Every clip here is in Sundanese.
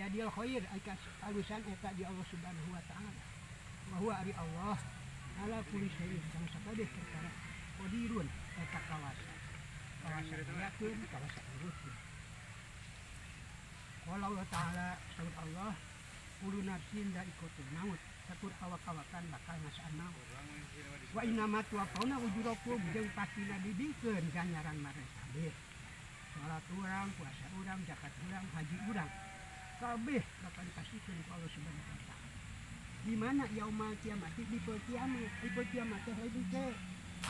biyadil khair akas alusan eta di Allah Subhanahu wa taala bahwa ari Allah ala kulli syai'in kana sakabeh perkara qadirun eta kawasa yakin kawasa uruskeun qala Allah taala saur Allah kullu nafsin dha'iqatul maut sakur awak-awakan bakal ngasaan maut wa inna tuwaffawna ujurakum jeung pastina dibikeun ganjaran mareh kabeh salat urang puasa urang zakat urang haji urang kabeh bakal dikasihkeun ku Allah Subhanahu wa taala di mana yaumul kiamat di kiamat teh lagi teh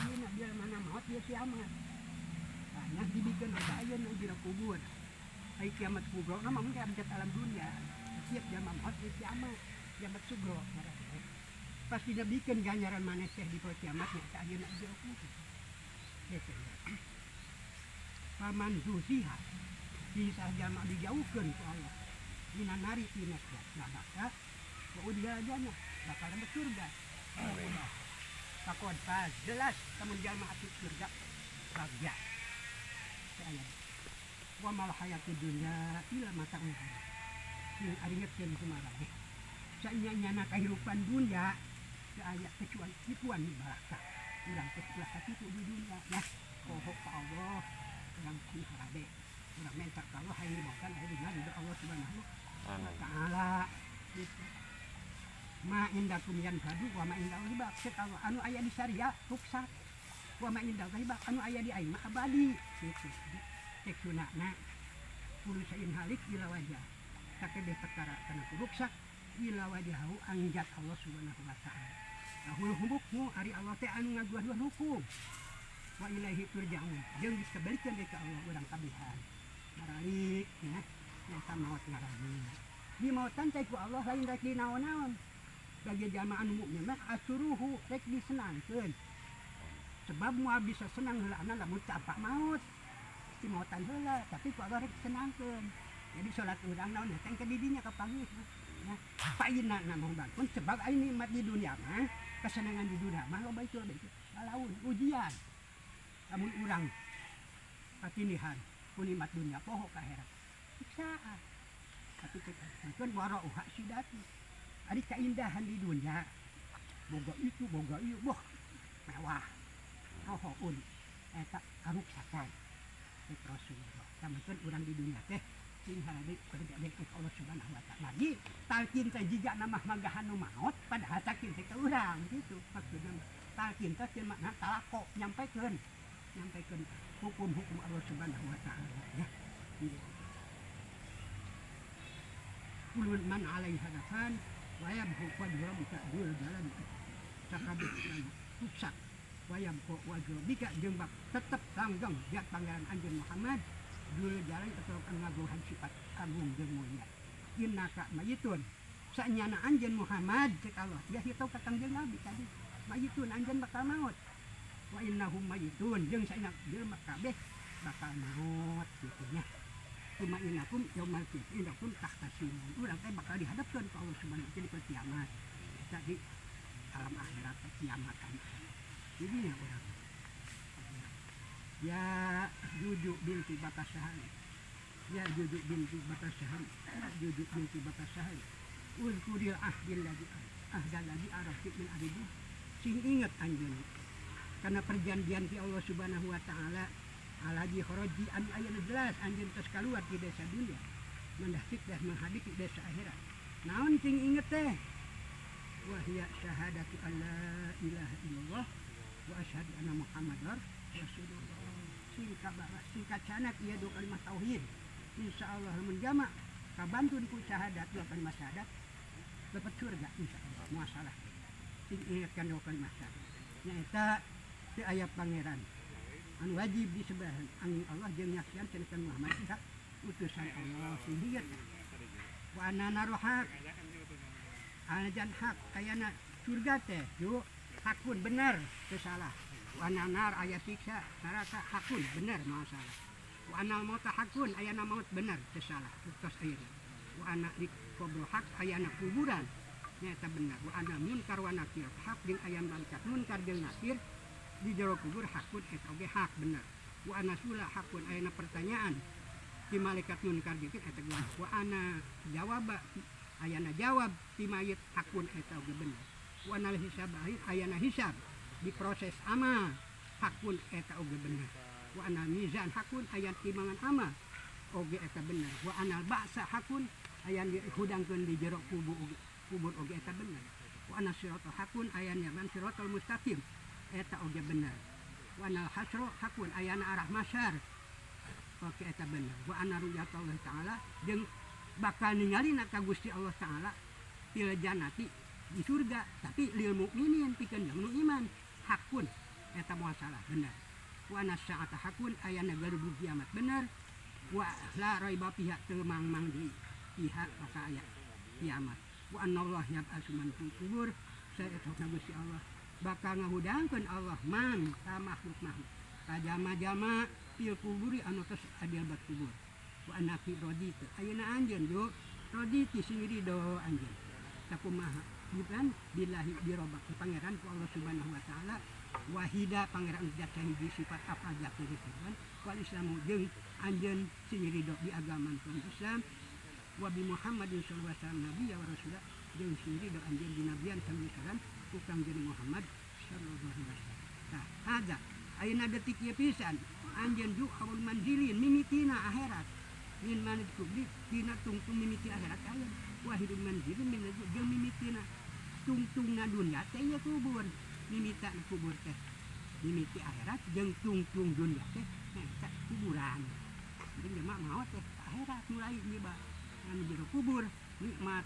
dina dia mana maut dia kiamat banyak dibikeun ayeuna dina kubur ai kiamat kubur mah mun kiamat alam dunia siap jaman maut dia kiamat kiamat sugro pas dibikeun ganjaran maneh teh di kiamat nya ayeuna dia kubur paman zusiha bisa jama dijauhkeun ku Allah dina nari tina neraka udah ajana bakal masuk surga takon pas jelas temen jalma atuh surga bagja wa mal hayatud dunya ila mata'un sing ari ngeutkeun kumaha ge sanyana kahirupan dunya teu aya kecuali tipuan baraka urang teh ulah katitu di dunya ya pohok ka Allah urang kudu hade urang mentak ka Allah hayang dibokan aya dina ridho Allah Subhanahu wa taala ma indakum yanfadu wa ma indahu riba kalau anu aya di syariah ruksak wa ma indahu riba anu aya di aing mah abadi kitu cek sunana kudu sain halik ila wajah sakabeh perkara kana ruksak ila wajahu anjat Allah Subhanahu wa taala ahul hubukmu ari Allah teh anu ngaduan hukum wa ilaihi turja'un jeung dikabelikeun ka Allah urang kabehan maralik nya nya maut ngarani di mautan teh ku Allah lain rek dinaon-naon bagi jamaah anu mukmin mah asuruhu rek disenangkeun sebab moal bisa senang heulaana lamun capak maut di mautan heula tapi ku Allah rek disenangkeun jadi salat urang naon teh ke didinya kapanggih ya paina mah bangun sebab ai nikmat di dunia mah kesenangan di dunia mah loba itu laun ujian lamun urang patinihan ku nikmat dunia poho ka akhirat siksaan tapi kan warauha sidati ari keindahan di dunia boga itu wah mewah rohoun eta aruksakan itu Rasulullah samakeun urang di dunia teh sing hade kerja deuk Allah Subhanahu wa taala lagi talkin teh jiga namah magahan nu maot padahal talkin teh ka urang kitu maksudna talkin teh teu makna talako nyampaikeun hukum-hukum Allah Subhanahu wa taala ya kulun man alaiha fan wa yabhu wajhu rabbika dul jalan sakabeh rusak wa yabhu wajhu rabbika jeung bab tetep langgeng jat pangeran anjeun Muhammad dul jalan tetep ngaguhan sifat agung jeung mulia innaka mayitun sanyana anjeun Muhammad cek Allah ya hitau ka kangjeng Nabi tadi mayitun anjeun bakal maut wa innahum mayitun jeung saena jelema kabeh bakal maut kitu nya cuma inakum yaumal qiyamah inakum tahtasimun urang teh bakal dihadapkeun ka Allah Subhanahu wa taala di kiamat jadi alam akhirat kiamat kan jadi ya urang ya jujuk binti batasahan uzkuril ahdil ladzi arafik min abidi sing inget anjeun karena perjanjian ti Allah Subhanahu wa taala alagi kharaji an ayana jelas anjeun tos kaluar di desa dunia mendahik dah menghadapi desa akhirat naon sing inget teh wa hiya syahadatu alla ilaha illallah wa asyhadu anna muhammadar rasulullah singkat sanad ieu dua kalimat tauhid insyaallah lamun jama kabantun ku syahadat dua kalimat syahadat dapat surga insyaallah moal salah sing ingetkan dua kalimat syahadat nyaeta teu aya pangeran anu wajib disebaran angin Allah jeung nyaksian cenah Muhammad isa utusan Allah sehingga wa anana rohak anajan hak kayana surga teh yo hakun bener teu salah wa anana aya siksa neraka hakun bener moal salah wa anal maut hakun ayana maut bener teu salah tos ayeuna wa ana di kubur hak ayana kuburan nyata bener wa ana munkar wa nakir hak jeung aya malaikat munkar jeung nakir di jero kubur hakun eta oge hak bener wa anasula hakun ayana pertanyaan ti malaikat nun karjekeun eta geus wa ana jawaba ayana jawab ti mayit hakun eta oge bener wa anal hisab ayana hisab diproses amal hakun eta oge bener wa anal mizan hakun ayan timbangan amal oge eta bener wa anal ba'sa hakun ayan dihudangkeun di jero kubur oge eta bener wa anal siratal hakun ayan nyaban siratal mustaqim eta oge bener wa anal hasro hakun ayana arah masyar oke eta bener wa anna ru'yatallah ta'ala jeung bakal ningalina ka Gusti Allah Ta'ala fil jannati di surga tapi lil mukminin pikeun nu iman hakun eta moal salah bener wa anna sa'ata hakun ayana garudu kiamat bener wa la raiba fiha teu mangmang di pihak maka aya kiamat wa anna Allah yab'atsu man fil qubur saeueutna Gusti Allah bakal ngahudangkeun Allah man ka makhluk-makhluk ka jalma-jalma fil kuburi anu tos adil bat kubur wa anaki roditu ayeuna anjeun yo roditi sing ridho anjeun takumaha bukan billahi dirobak pangeran ku Allah Subhanahu wa taala wahida pangeran zat hiji sifat apa zat kan wal islamu jeung anjeun sing ridho di agama Islam wa bi Muhammadin sallallahu alaihi wasallam nabi wa rasulah jeung sing ridho anjeun di nabian sallallahu ku kangjeng Muhammad sallallahu alaihi wasallam tah ada ayeuna detik ieu pisan anjeun ju awal manzilin mimitina akhirat min manit kubli tina tungtung mimiti akhirat aya wahidun manzilin min jeung mimitina tungtungna dunya teh nya kubur mimita kubur teh mimiti akhirat jeung tungtung dunya teh eta kuburan jeung jemaah maot teh akhirat mulai nyiba anu jero kubur nikmat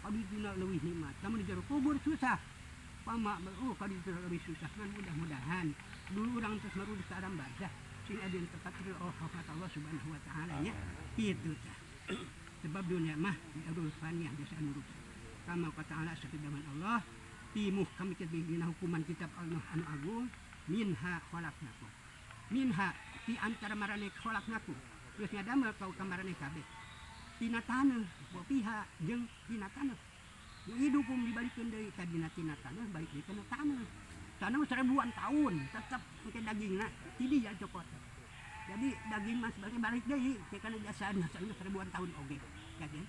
abiduna leuwih nikmat lamun di jero kubur susah pama kadi lebih susah kan mudah-mudahan dulu urang terus marudus ka alam barzah sing adin tepat rahmat Allah Subhanahu wa taala nya kitu tah sebab dunia mah diadul faniyah jasa anu rupa kama kata Allah sabdaman Allah fi muhkam dina hukuman kitab Allah anu agung minha khalaqnakum minha di antara marane khalaqnakum geus ngadamel kau kamarane kabeh tina taneuh wa piha jeung tina taneuh hidukum dibalikeun deui ka dina tina taneuh balik deui kana taneuh taneuh 1000-an tahun tetep engke dagingna ti dieu cokot jadi daging mah sebagai balik deui kana jasana 1000-an tahun oge jadi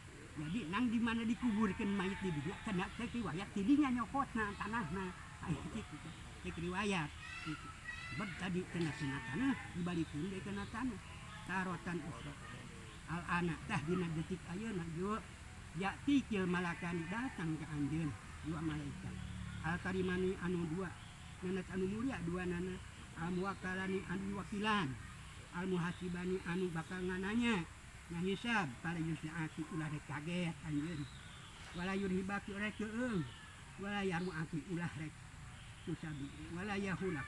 nang di mana dikuburkeun mayit di dieu kana teh riwayat ti dinya nyokotna tanahna aya kitu teh riwayat kitu sebab tadi kana taneuh dibalikeun deui kana taneuh tarotan ukhra al anak tah dina detik ayeuna jo yakti kil malakan datang ke anjeun dua malaikat al karimani anu dua nanas anu mulia dua nana al muwakkalani anu wakilan al muhasibani anu bakal ngananya ngahisab para yusnaati ulah rek kaget anjeun wala yurhibaki rek keung wala yaruati ulah rek tusabi wala yahulak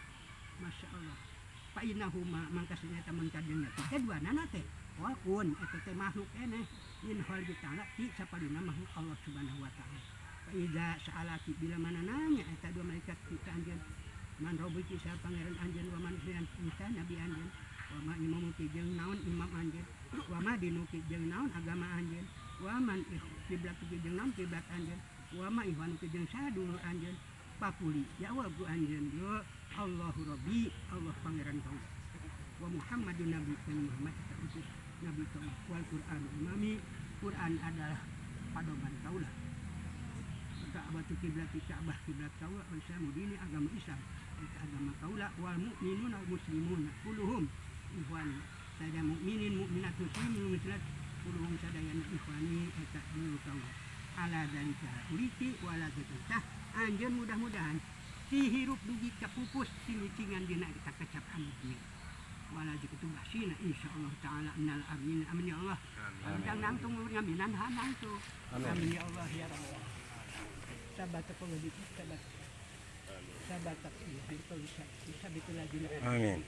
masyaallah fa innahuma mangkasna taman kadengna kedua nana teh walaupun eta teh makhluk eneh min hal ta'ala ti sapadina makhluk Allah Subhanahu wa taala fa iza sa'alaki bila mana nanya eta dua malaikat kita anjeun man robiki sa pangeran anjeun wa man fian kita nabi anjeun wa ma imamu ki jeung naon imam anjeun wa ma dinuki jeung naon agama anjeun wa man kiblat ki jeung naon kiblat anjeun wa ma ihwanu ki jeung sadulur anjeun pakuli jawab ku anjeun yo Allahu rabbi Allah pangeran kau wa Muhammadun nabi Muhammad utus nabi kau wal Quran imami Quran adalah padoman kaulah Ka'bah kiblat kaulah Islam dini agama Islam itu agama kaulah wal mu'minuna wal muslimuna kulluhum ikhwani sada mukminin mukminat muslimin muslimat kulluhum sadayana ikhwani eta dulu kaulah ala zalika uliti wala zatah anjeun mudah-mudahan si hirup dugi kapupus silicingan dina kita kecap amin wala jitu basina insyaallah taala innal amin amin ya Allah dan nangtung ngaminan hanang tu amin ya Allah ya rabbal sabat apa lagi sabat tak itu bisa lagi amin